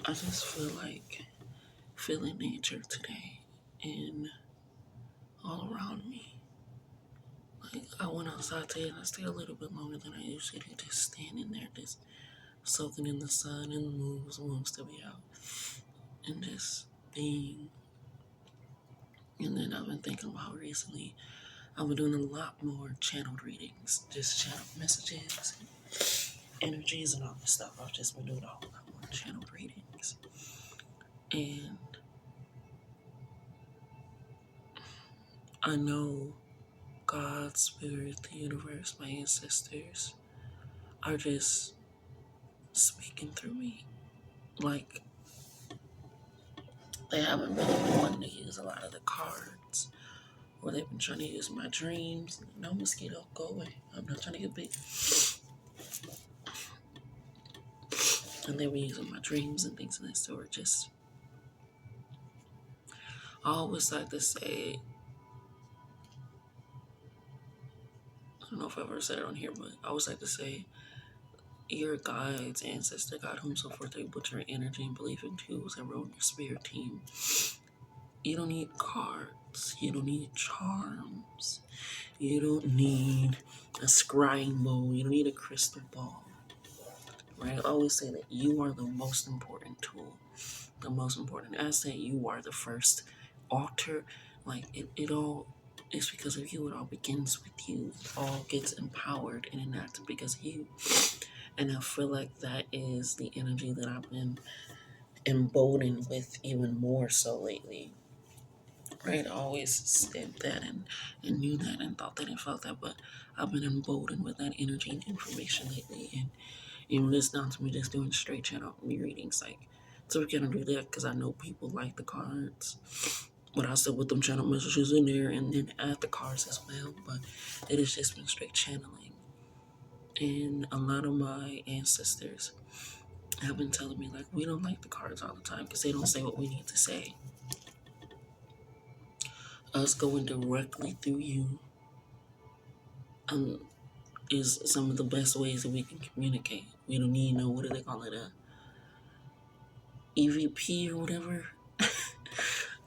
I just feel like feeling nature today and all around me. Like I went outside today and I stayed a little bit longer than I usually do, just standing there, just soaking in the sun and the moon was still be out, and just being. And then I've been thinking about recently, I've been doing a lot more channeled readings, just channeled messages, energies, and all this stuff. I've just been doing a whole lot more channeled readings. And I know God, Spirit, the universe, my ancestors are just speaking through me. Like, they haven't really been wanting to use a lot of the cards, or they've been trying to use my dreams. No, mosquito, go away. I'm not trying to get big. And they were using my dreams and things of that sort. Just, I always like to say, I don't know if I've ever said it on here, but I always like to say, your guides, ancestor, God, whom so forth, they put your energy and belief into, who's ever on your spirit team. You don't need cards. You don't need charms. You don't need a scrying bowl. You don't need a crystal ball. Right? I always say that you are the most important tool, the most important asset. You are the first altar. Like it all is because of you. It all begins with you. It all gets empowered and enacted because of you. And I feel like that is the energy that I've been emboldened with even more so lately. Right? I always said that and knew that and thought that and felt that, but I've been emboldened with that energy and information lately. And even it's down to me just doing straight channel readings. Like, so we're gonna do that because I know people like the cards. But I still put them channel messages in there and then add the cards as well. But it has just been straight channeling. And a lot of my ancestors have been telling me, like, we don't like the cards all the time because they don't say what we need to say. Us going directly through you is some of the best ways that we can communicate. We don't need no, what do they call it, a EVP or whatever.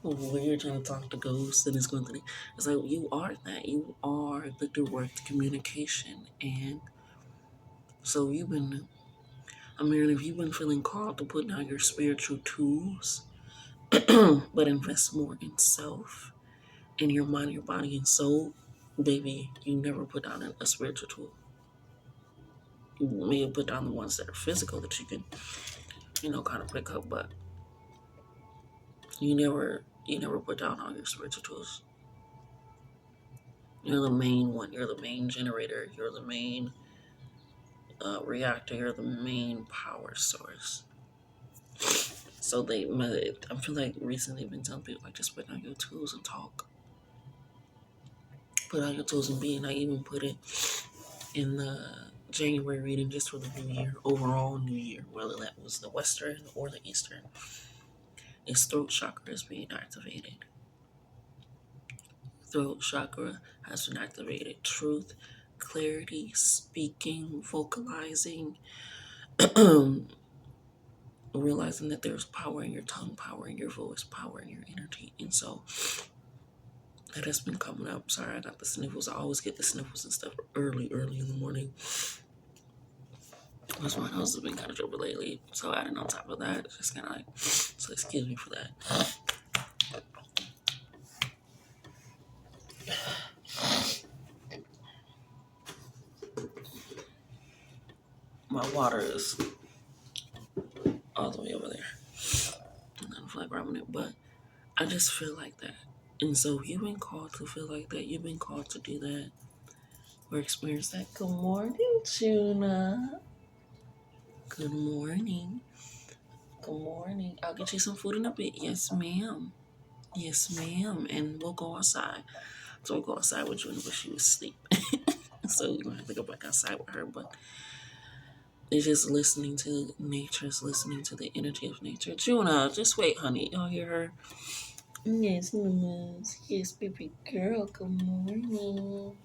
When you're trying to talk to ghosts and it's going through, it's like you are that. You are the direct communication. And so you've been, I mean, if you've been feeling called to put down your spiritual tools, but invest more in self, in your mind, your body, and soul, baby, you never put down a spiritual tool. You may have put down the ones that are physical that you can, kind of pick up, but you never put down all your spiritual tools. You're the main one. You're the main generator. You're the main reactor. You're the main power source. So I feel like recently I've been telling people, like, just put down your tools and talk. Put out your tools and be, and I even put it in the January reading just for the new year, overall new year, whether that was the Western or the Eastern. Its throat chakra is being activated. Throat chakra has been activated. Truth, clarity, speaking, vocalizing, realizing that there's power in your tongue, power in your voice, power in your energy. And so that has been coming up. Sorry, I got the sniffles. I always get the sniffles and stuff early in the morning. That's why my nose has been kind of trouble lately. So adding on top of that, it's just kind of like, so excuse me for that. My water is all the way over there. I don't feel like grabbing it, but I just feel like that. And so you've been called to feel like that. You've been called to do that or experience that. Good morning, Tuna. Good morning. Good morning. I'll get you some food in a bit. Yes, ma'am. Yes, ma'am. And we'll go outside. So we'll go outside with Juna, but she was asleep. So we're going to have to go back outside with her. But it's just listening to nature. It's listening to the energy of nature. Juna, just wait, honey. Y'all hear her? Yes, mamas. Yes, baby girl. Good morning.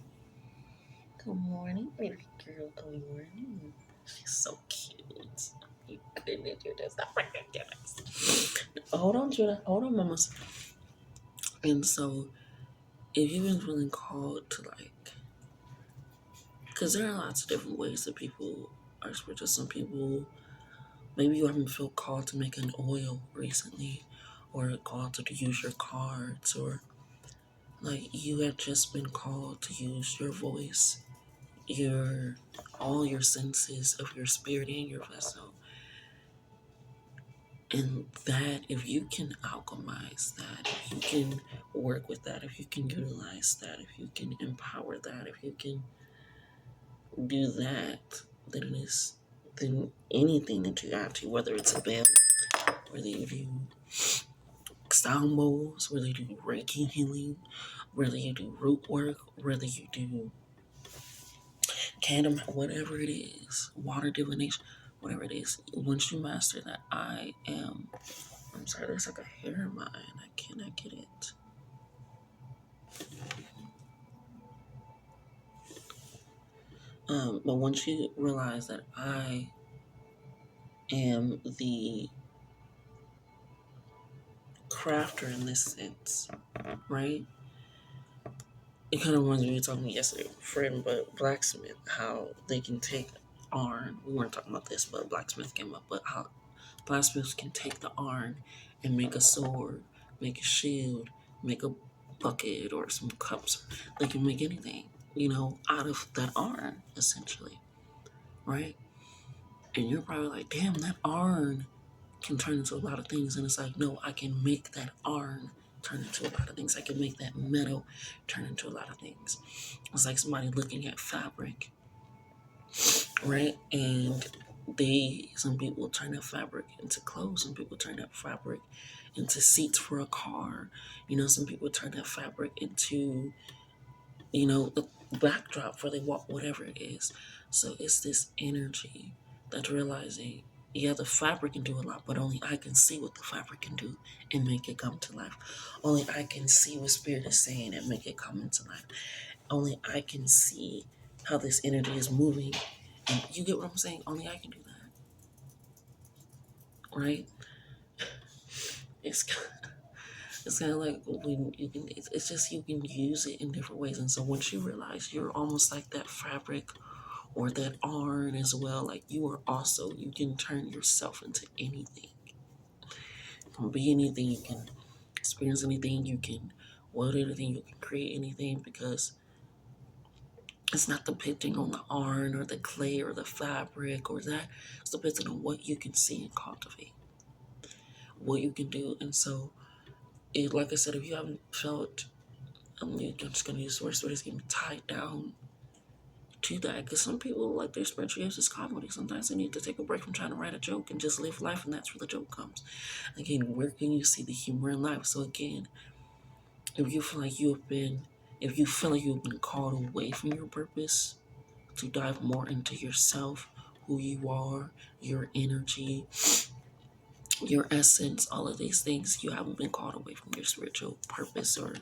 Good morning, baby girl. Good morning. She's so cute. You couldn't do this. Not ridiculous. Hold on, Judah. Hold on, mamas. And so, if you've been feeling called to like, because there are lots of different ways that people are spiritual. Some people, maybe you haven't felt called to make an oil recently, or called to use your cards, or like you have just been called to use your voice, your all your senses of your spirit and your vessel. And that, if you can alchemize that, if you can work with that, if you can utilize that, if you can empower that, if you can do that, then it is, then anything that you have to, whether it's a bell, whether you do sound bowls, whether you do Reiki healing, whether you do root work, whether you do candle, whatever it is, water divination, whatever it is, once you master that, I'm sorry, there's like a hair in mine. I cannot get it. But once you realize that I am the crafter in this sense, right? It kind of reminds me of talking yesterday with a friend, but blacksmith, how they can take iron. We weren't talking about this, but blacksmith came up. But how blacksmiths can take the iron and make a sword, make a shield, make a bucket or some cups. They can make anything, out of that iron, essentially, right? And you're probably like, damn, that iron can turn into a lot of things. And it's like, no, I can make that iron turn into a lot of things. I can make that metal turn into a lot of things. It's like somebody looking at fabric, right? And some people turn that fabric into clothes. Some people turn that fabric into seats for a car. Some people turn that fabric into, the backdrop where they walk, whatever it is. So it's this energy that's realizing, yeah, the fabric can do a lot, but only I can see what the fabric can do and make it come to life. Only I can see what spirit is saying and make it come into life. Only I can see how this energy is moving. And you get what I'm saying? Only I can do that, right? It's it's kind of like when you can. It's just you can use it in different ways. And so once you realize you're almost like that fabric or that iron as well, like you can turn yourself into anything. You can be anything. You can experience anything. You can weld anything. You can create anything, because it's not depending on the iron or the clay or the fabric or that. It's depending on what you can see and cultivate, what you can do. And so, like I said, if you haven't felt, I'm just going to use the word, so it's getting tied down to that, because some people, like, their spiritual gifts is comedy. Sometimes they need to take a break from trying to write a joke and just live life, and that's where the joke comes. Again, where can you see the humor in life? So again, if you feel like you've been called away from your purpose, to dive more into yourself, who you are, your energy, your essence, all of these things, you haven't been called away from your spiritual purpose or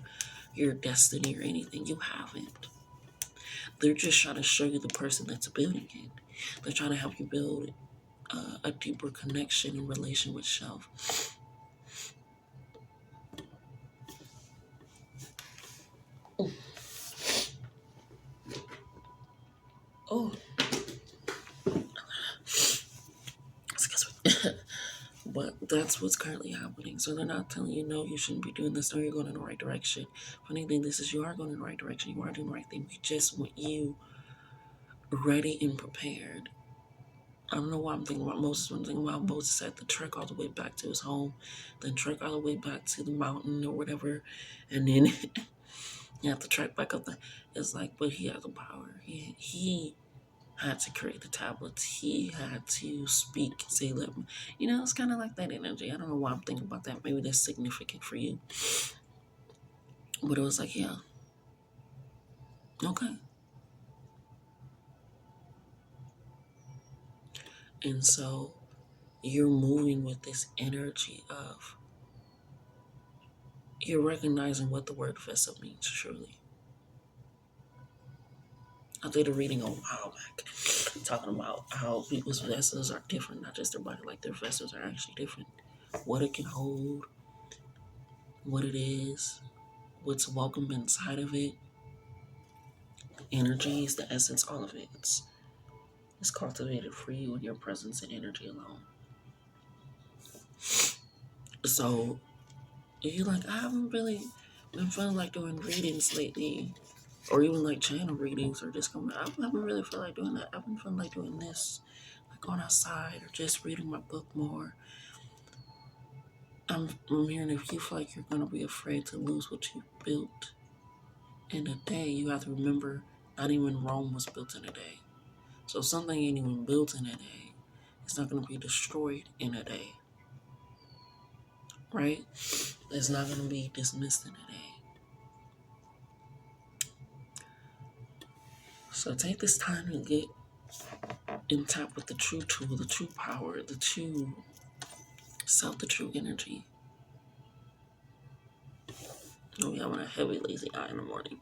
your destiny or anything. You haven't. They're just trying to show you the person that's building it. They're trying to help you build a deeper connection and relation with self. Oh, excuse me. But that's what's currently happening. So they're not telling you, no, you shouldn't be doing this, no, you're going in the right direction. Funny thing, you are going in the right direction. You are doing the right thing. We just want you ready and prepared. I don't know why I'm thinking about Moses. I'm thinking about Moses had to trek all the way back to his home, then trek all the way back to the mountain or whatever, and then you have to trek back up. It's like, but he had the power. He had to create the tablets. He had to speak, say, let me. It's kind of like that energy. I don't know why I'm thinking about that. Maybe that's significant for you. But it was like, yeah, okay. And so you're moving with this energy of, you're recognizing what the word vessel means, truly. I did a reading a while back talking about how people's vessels are different, not just their body, like their vessels are actually different. What it can hold, what it is, what's welcome inside of it, the energies, the essence, all of it. It's cultivated for you in your presence and energy alone. So if you're like, I haven't really been feeling like doing readings lately, or even like channel readings, or just coming, I haven't really feel like doing that. I've been feeling like doing this, like going outside or just reading my book more. I'm hearing if you feel like you're gonna be afraid to lose what you built in a day, you have to remember not even Rome was built in a day. So if something ain't even built in a day, it's not gonna be destroyed in a day. Right? It's not gonna be dismissed in a day. So take this time to get in tap with the true tool, the true power, the true self, the true energy. Oh, yeah, I'm on a heavy lazy eye in the morning.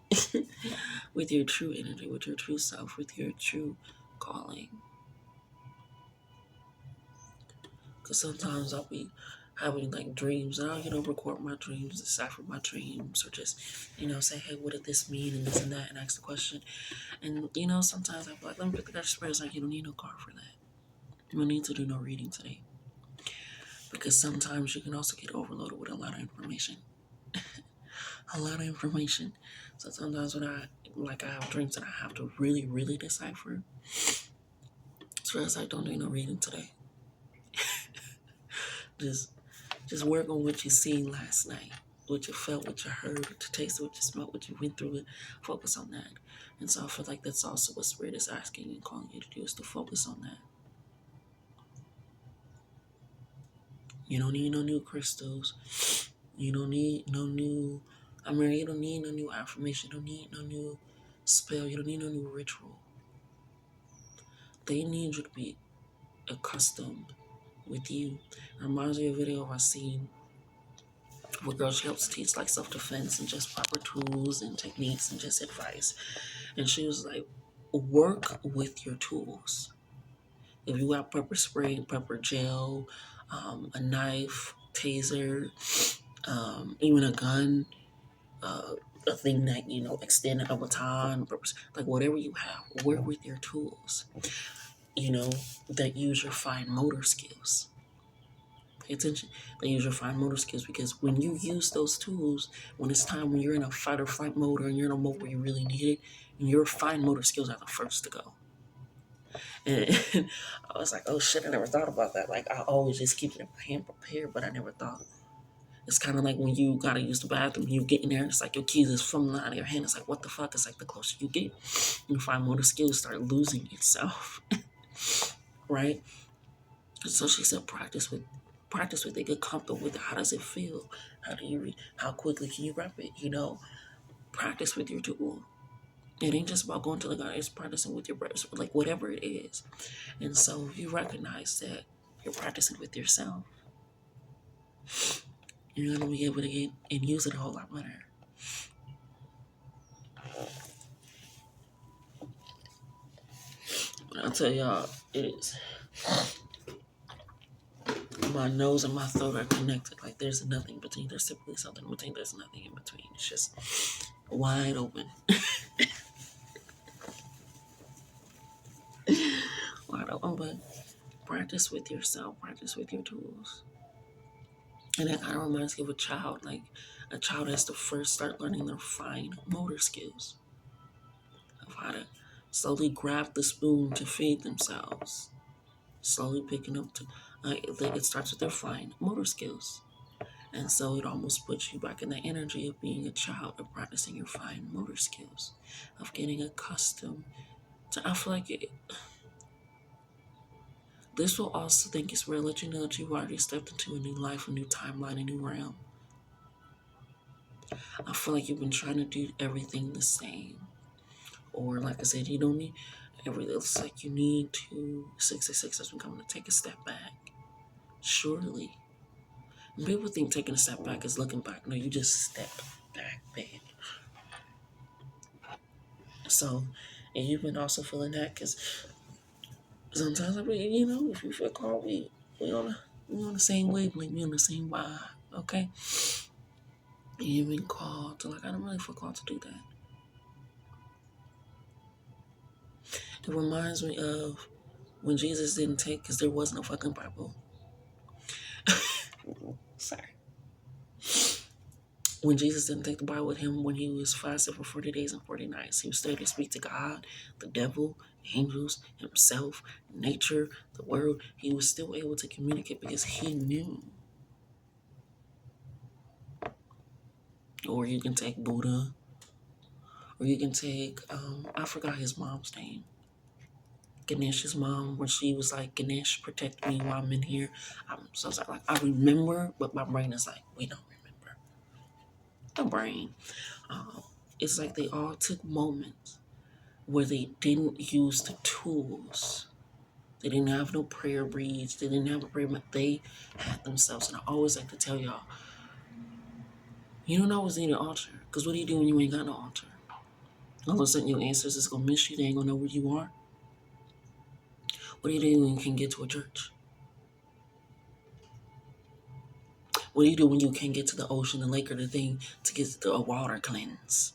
With your true energy, with your true self, with your true calling. Because sometimes I'll be having like dreams, and I'll, record my dreams, decipher my dreams, or just, say, hey, what did this mean, and this and that, and ask the question. And, sometimes I'll be like, let me pick the Dutch Spirit's like, you don't need no card for that. You don't need to do no reading today. Because sometimes you can also get overloaded with a lot of information. A lot of information. So sometimes when I have dreams that I have to really, really decipher, so I was like, don't do no reading today. Just work on what you seen last night, what you felt, what you heard, what you tasted, what you smelled, what you went through it. Focus on that. And so I feel like that's also what Spirit is asking and calling you to do, is to focus on that. You don't need no new crystals. You don't need no new, you don't need no new affirmation. You don't need no new spell. You don't need no new ritual. They need you to be accustomed with you. It reminds me of a video I seen where girl, she helps teach like self-defense and just proper tools and techniques and just advice. And she was like, work with your tools. If you got pepper spray, pepper gel, a knife, taser, even a gun, a thing that, extended a baton, like whatever you have, work with your tools, that use your fine motor skills. Pay attention. They use your fine motor skills, because when you use those tools, when it's time, when you're in a fight or flight mode, or you're in a mode where you really need it, your fine motor skills are the first to go. And I was like, oh shit, I never thought about that. Like, I always just keep it in my hand prepared, but I never thought. It's kind of like when you gotta use the bathroom, you get in there, it's like your keys is falling out of your hand. It's like, what the fuck? It's like the closer you get, your fine motor skills start losing itself. Right? So she said, practice with it, get comfortable with it. How does it feel? How do you read? How quickly can you rep it? Practice with your tool. It ain't just about going to the guy, it's practicing with your breath, like whatever it is. And so you recognize that you're practicing with yourself, you're gonna be able to get and use it a whole lot better. I'll tell y'all, it is. My nose and my throat are connected. Like there's nothing between. There's simply something between. There's nothing in between. It's just wide open. Wide open, but practice with yourself. Practice with your tools. And that kind of reminds me of a child. Like a child has to first start learning their fine motor skills of how to slowly grab the spoon to feed themselves. Slowly picking up to. It starts with their fine motor skills. And so it almost puts you back in the energy of being a child, of practicing your fine motor skills, of getting accustomed to. I feel like this will also think it's real, let you know that you've already stepped into a new life, a new timeline, a new realm. I feel like you've been trying to do everything the same. Or like I said, you don't need everything. It's like you need to 666 has been coming to take a step back. Surely. And people think taking a step back is looking back. No, you just step back, babe. So And you've been also feeling that because sometimes, if you feel called, we on the same wavelength, we on the same vibe, okay? And you've been called to, like, I don't really feel called to do that. It reminds me of when Jesus didn't take, because there was no fucking Bible. Sorry. When Jesus didn't take the Bible with him when he was fasting for 40 days and 40 nights, he was there to speak to God, the devil, angels, himself, nature, the world. He was still able to communicate because he knew. Or you can take Buddha, or you can take, I forgot his mom's name. Ganesh's mom, when she was like, Ganesh, protect me while I'm in here. So I was like, I remember, but my brain is like, we don't remember. The brain. It's like they all took moments where they didn't use the tools. They didn't have no prayer breeds. They didn't have a prayer, but they had themselves. And I always like to tell y'all, you don't always need an altar. Because what do you do when you ain't got no altar? All of a sudden your ancestors going to miss you. They ain't going to know where you are. What do you do when you can get to a church? What do you do when you can't get to the ocean, the lake, or the thing to get to a water cleanse?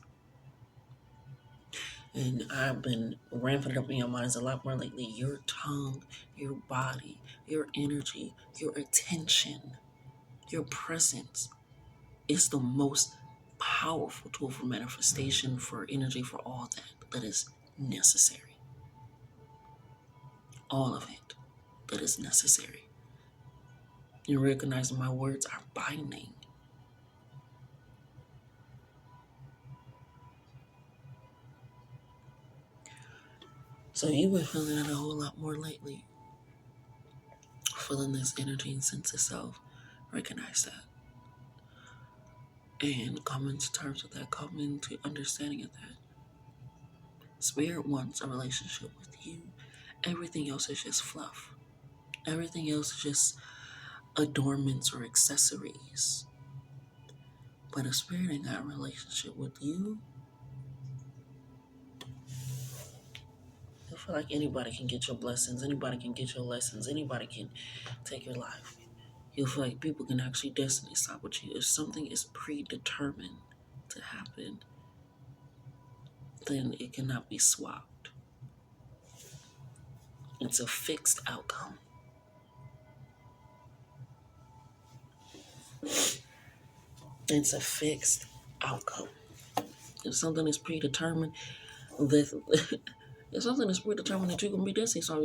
And I've been ramping it up in your minds a lot more lately. Your tongue, your body, your energy, your attention, your presence is the most powerful tool for manifestation, for energy, for all that is necessary. All of it that is necessary. You recognize my words are binding. So you've been feeling it a whole lot more lately. Feeling this energy and sense of self. Recognize that. And come into terms with that. Come into understanding of that. Spirit wants a relationship with you. Everything else is just fluff. Everything else is just adornments or accessories. But a spirit ain't got a relationship with you. I feel like anybody can get your blessings. Anybody can get your lessons. Anybody can take your life. You feel like people can actually destiny stop with you. If something is predetermined to happen, then it cannot be swapped. It's a fixed outcome. It's a fixed outcome. If something is predetermined, if something is predetermined that you're gonna be destiny, so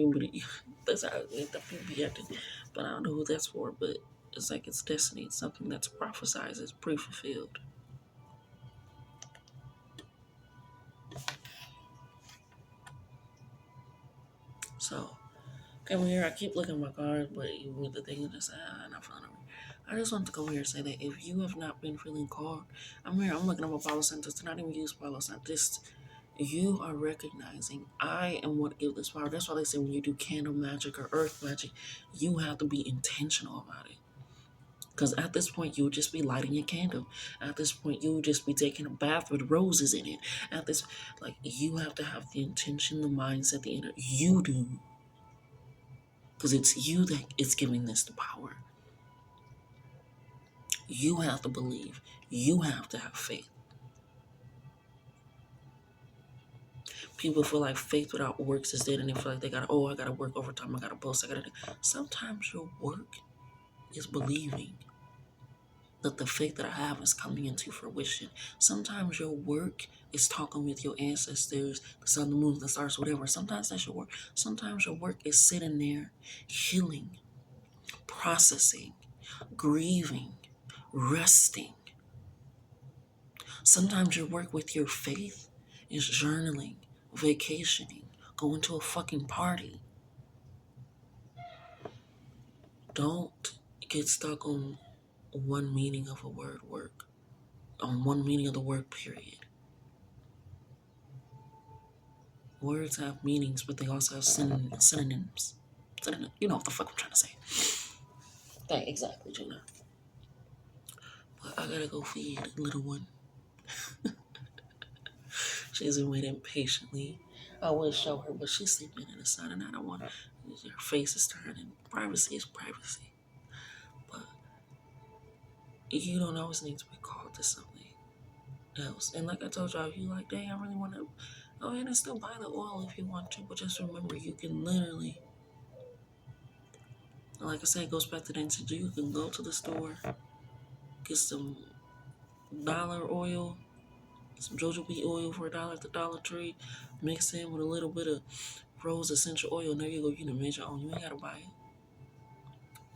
that's how the people be acting. But I don't know who that's for. But it's like it's destiny. It's something that's prophesized. It's pre-fulfilled. So, come here. I keep looking at my cards, but even with the thing, just not feeling it. I just want to go here and say that if you have not been feeling called, I'm here. I'm looking at my Palo Santos to not even use Palo Santos. You are recognizing I am what gives this power. That's why they say when you do candle magic or earth magic, you have to be intentional about it. Because at this point, you would just be lighting a candle. At this point, you would just be taking a bath with roses in it. At this, you have to have the intention, the mindset, the energy. You do. Because it's you that is giving this the power. You have to believe. You have to have faith. People feel like faith without works is dead, and they feel like I gotta work overtime, I gotta post, Sometimes your work is believing that the faith that I have is coming into fruition. Sometimes your work is talking with your ancestors, the sun, the moon, the stars, whatever. Sometimes that's your work. Sometimes your work is sitting there, healing, processing, grieving, resting. Sometimes your work with your faith is journaling, vacationing, going to a fucking party. Don't get stuck on one meaning of a word work, on one meaning of the word period. Words have meanings, but they also have synonyms. You know what the fuck I'm trying to say. That exactly, Juna. But I gotta go feed the little one. She's been waiting patiently. I would show her, but she's sleeping in the sun, and I don't want her face is turning. Privacy is privacy. But you don't always need to be called to something else. And like I told y'all, if you like, dang, I really want to go ahead and still buy the oil if you want to, but just remember, you can literally, like I said, it goes back to the intention. You can go to the store, get some dollar oil, some jojoba oil for $1 at the Dollar Tree, mix in with a little bit of rose essential oil, and there you go. You can make your own. You ain't gotta buy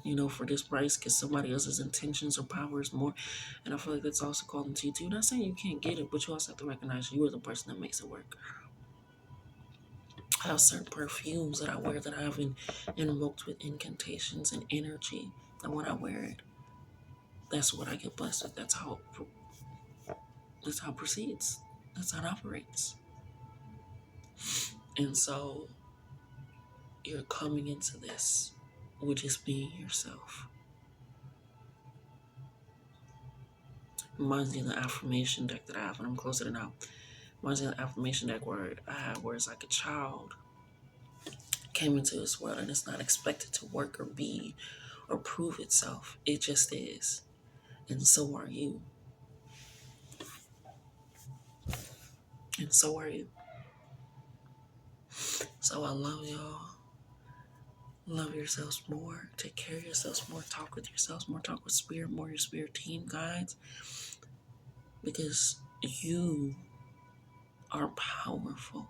it, for this price, because somebody else's intentions or power is more. And I feel like that's also called into you too. Not saying you can't get it, but you also have to recognize you are the person that makes it work. I have certain perfumes that I wear that I have been invoked with incantations and energy. And when I wear it, that's what I get blessed with. That's how it proceeds. That's how it operates. And so you're coming into this with just being yourself. Reminds me of the affirmation deck that I have, and I'm closing it out. Reminds me of the affirmation deck where I have, where it's like a child came into this world and it's not expected to work or be or prove itself. It just is. And so are you. And so are you. So I love y'all. Love yourselves more. Take care of yourselves more. Talk with yourselves more. Talk with spirit more. Your spirit team guides. Because you are powerful.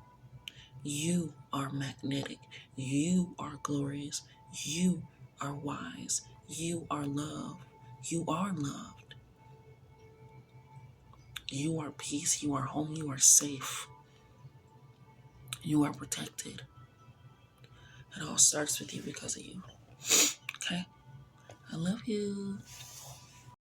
You are magnetic. You are glorious. You are wise. You are love. You are loved. You are peace. You are home. You are safe. You are protected. It all starts with you because of you. Okay? I love you.